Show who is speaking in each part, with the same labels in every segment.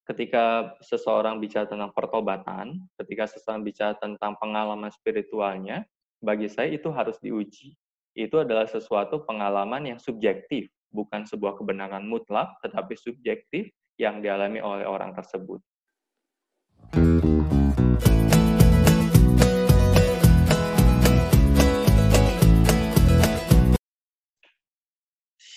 Speaker 1: Ketika seseorang bicara tentang pertobatan, ketika seseorang bicara tentang pengalaman spiritualnya, bagi saya itu harus diuji. Itu adalah sesuatu pengalaman yang subjektif, bukan sebuah kebenaran mutlak, tetapi subjektif yang dialami oleh orang tersebut.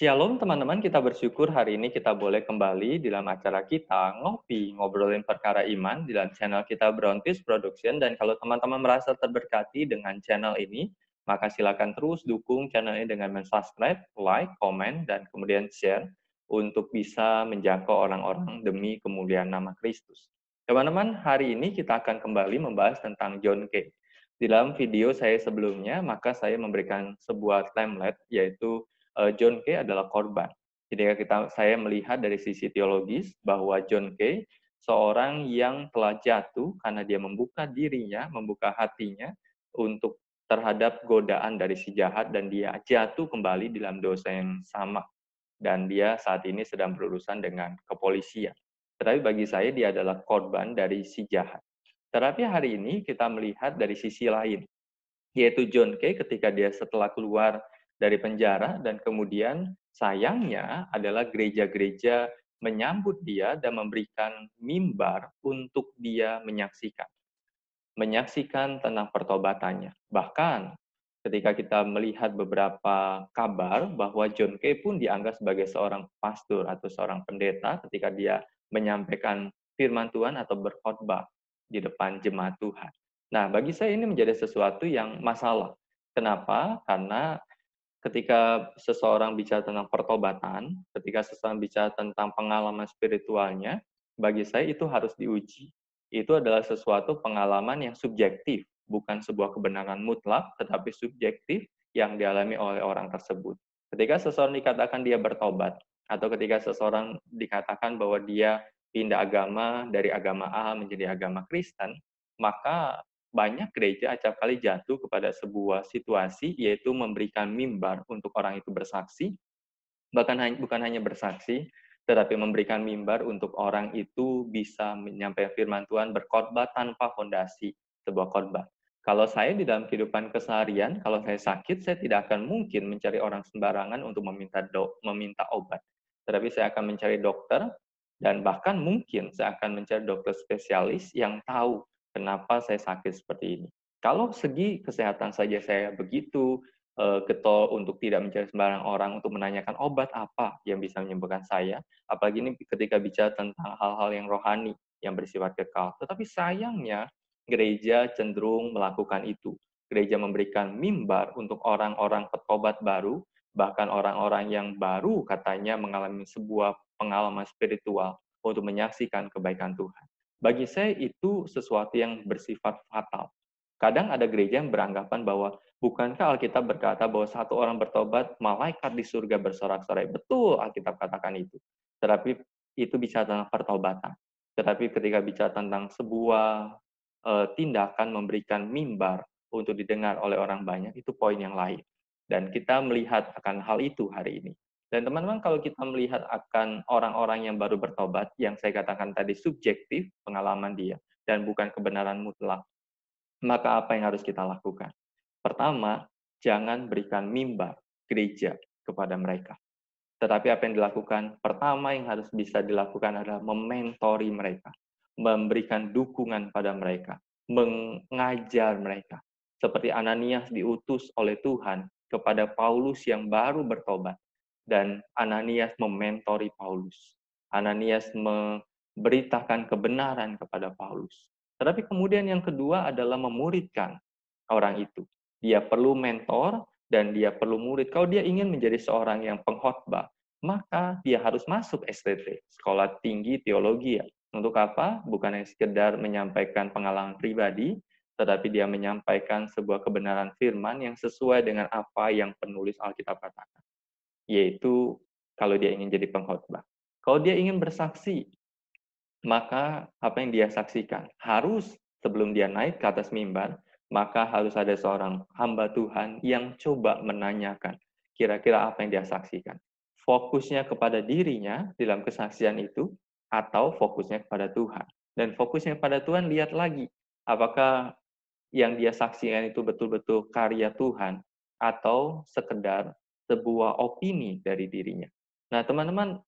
Speaker 1: Shalom teman-teman, kita bersyukur hari ini kita boleh kembali dalam acara kita ngopi, ngobrolin perkara iman di dalam channel kita Brontis Production. Dan kalau teman-teman merasa terberkati dengan channel ini, maka silakan terus dukung channel ini dengan subscribe, like, komen, dan kemudian share untuk bisa menjangkau orang-orang demi kemuliaan nama Kristus. Teman-teman, hari ini kita akan kembali membahas tentang John Kay. Di dalam video saya sebelumnya, maka saya memberikan sebuah template, yaitu John Kay adalah korban. Jadi saya melihat dari sisi teologis bahwa John Kay seorang yang telah jatuh karena dia membuka dirinya, membuka hatinya untuk terhadap godaan dari si jahat dan dia jatuh kembali dalam dosa yang sama. Dan dia saat ini sedang berurusan dengan kepolisian. Tetapi bagi saya dia adalah korban dari si jahat. Tetapi hari ini kita melihat dari sisi lain, yaitu John Kay ketika dia setelah keluar dari penjara dan kemudian sayangnya adalah gereja-gereja menyambut dia dan memberikan mimbar untuk dia menyaksikan tentang pertobatannya. Bahkan ketika kita melihat beberapa kabar bahwa John Kay pun dianggap sebagai seorang pastor atau seorang pendeta ketika dia menyampaikan firman Tuhan atau berkhotbah di depan jemaat Tuhan. Nah, bagi saya ini menjadi sesuatu yang masalah. Kenapa? Karena ketika seseorang bicara tentang pertobatan, ketika seseorang bicara tentang pengalaman spiritualnya, bagi saya itu harus diuji. Itu adalah sesuatu pengalaman yang subjektif, bukan sebuah kebenaran mutlak, tetapi subjektif yang dialami oleh orang tersebut. Ketika seseorang dikatakan dia bertobat, atau ketika seseorang dikatakan bahwa dia pindah agama dari agama A menjadi agama Kristen, maka banyak gereja acap kali jatuh kepada sebuah situasi, yaitu memberikan mimbar untuk orang itu bersaksi, bahkan bukan hanya bersaksi, tetapi memberikan mimbar untuk orang itu bisa menyampaikan firman Tuhan berkhotbah tanpa fondasi sebuah khotbah. Kalau saya di dalam kehidupan keseharian, kalau saya sakit, saya tidak akan mungkin mencari orang sembarangan untuk meminta obat. Tetapi saya akan mencari dokter, dan bahkan mungkin saya akan mencari dokter spesialis yang tahu kenapa saya sakit seperti ini. Kalau segi kesehatan saja saya begitu getol untuk tidak mencari sembarang orang untuk menanyakan obat apa yang bisa menyembuhkan saya, apalagi ini ketika bicara tentang hal-hal yang rohani, yang bersifat kekal. Tetapi sayangnya, gereja cenderung melakukan itu. Gereja memberikan mimbar untuk orang-orang petobat baru, bahkan orang-orang yang baru katanya mengalami sebuah pengalaman spiritual untuk menyaksikan kebaikan Tuhan. Bagi saya itu sesuatu yang bersifat fatal. Kadang ada gereja yang beranggapan bahwa bukankah Alkitab berkata bahwa satu orang bertobat, malaikat di surga bersorak-sorai. Betul Alkitab katakan itu. Tetapi itu bicara tentang pertobatan. Tetapi ketika bicara tentang sebuah tindakan memberikan mimbar untuk didengar oleh orang banyak, itu poin yang lain. Dan kita melihat akan hal itu hari ini. Dan teman-teman, kalau kita melihat akan orang-orang yang baru bertobat, yang saya katakan tadi subjektif pengalaman dia, dan bukan kebenaran mutlak, maka apa yang harus kita lakukan? Pertama, jangan berikan mimbar gereja kepada mereka. Tetapi apa yang dilakukan? Pertama yang harus bisa dilakukan adalah mementori mereka, memberikan dukungan pada mereka, mengajar mereka. Seperti Ananias diutus oleh Tuhan kepada Paulus yang baru bertobat. Dan Ananias mementori Paulus. Ananias memberitakan kebenaran kepada Paulus. Tetapi kemudian yang kedua adalah memuridkan orang itu. Dia perlu mentor dan dia perlu murid. Kalau dia ingin menjadi seorang yang pengkhotbah, maka dia harus masuk STT, Sekolah Tinggi Teologi. Untuk apa? Bukan hanya sekedar menyampaikan pengalaman pribadi, tetapi dia menyampaikan sebuah kebenaran firman yang sesuai dengan apa yang penulis Alkitab katakan. Yaitu kalau dia ingin jadi pengkhotbah. Kalau dia ingin bersaksi, maka apa yang dia saksikan harus sebelum dia naik ke atas mimbar, maka harus ada seorang hamba Tuhan yang coba menanyakan kira-kira apa yang dia saksikan. Fokusnya kepada dirinya dalam kesaksian itu, atau fokusnya kepada Tuhan. Dan fokusnya pada Tuhan, lihat lagi apakah yang dia saksikan itu betul-betul karya Tuhan atau sekedar sebuah opini dari dirinya. Nah, teman-teman,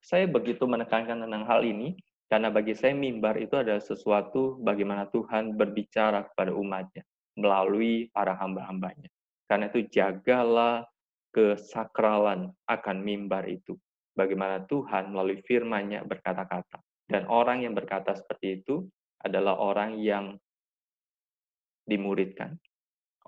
Speaker 1: saya begitu menekankan tentang hal ini karena bagi saya mimbar itu adalah sesuatu bagaimana Tuhan berbicara kepada umatnya melalui para hamba-hambanya. Karena itu jagalah kesakralan akan mimbar itu. Bagaimana Tuhan melalui firman-Nya berkata-kata. Dan orang yang berkata seperti itu adalah orang yang dimuridkan,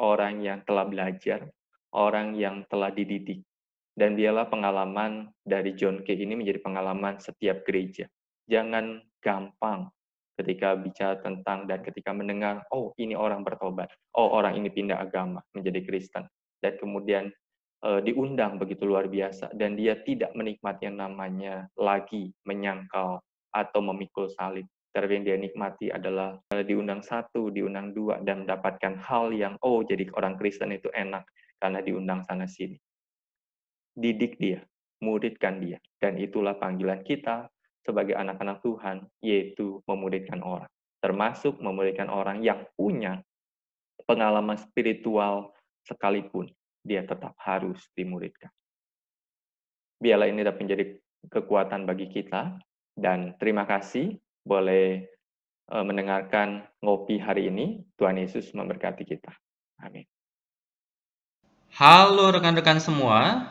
Speaker 1: orang yang telah belajar, orang yang telah dididik. Dan biarlah pengalaman dari John Kay ini menjadi pengalaman setiap gereja. Jangan gampang ketika bicara tentang dan ketika mendengar, oh ini orang bertobat, oh orang ini pindah agama menjadi Kristen. Dan kemudian diundang begitu luar biasa. Dan dia tidak menikmati yang namanya lagi menyangkal atau memikul salib. Tapi yang dia nikmati adalah diundang satu, diundang dua, dan mendapatkan hal yang, oh jadi orang Kristen itu enak karena diundang sana-sini. Didik dia, muridkan dia. Dan itulah panggilan kita sebagai anak-anak Tuhan, yaitu memuridkan orang. Termasuk memuridkan orang yang punya pengalaman spiritual sekalipun, dia tetap harus dimuridkan. Biarlah ini dapat menjadi kekuatan bagi kita, dan terima kasih boleh mendengarkan ngopi hari ini. Tuhan Yesus memberkati kita. Amin.
Speaker 2: Halo rekan-rekan semua,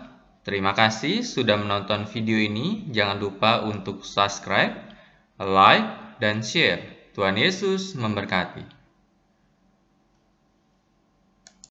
Speaker 2: terima kasih sudah menonton video ini. Jangan lupa untuk subscribe, like, dan share. Tuhan Yesus memberkati.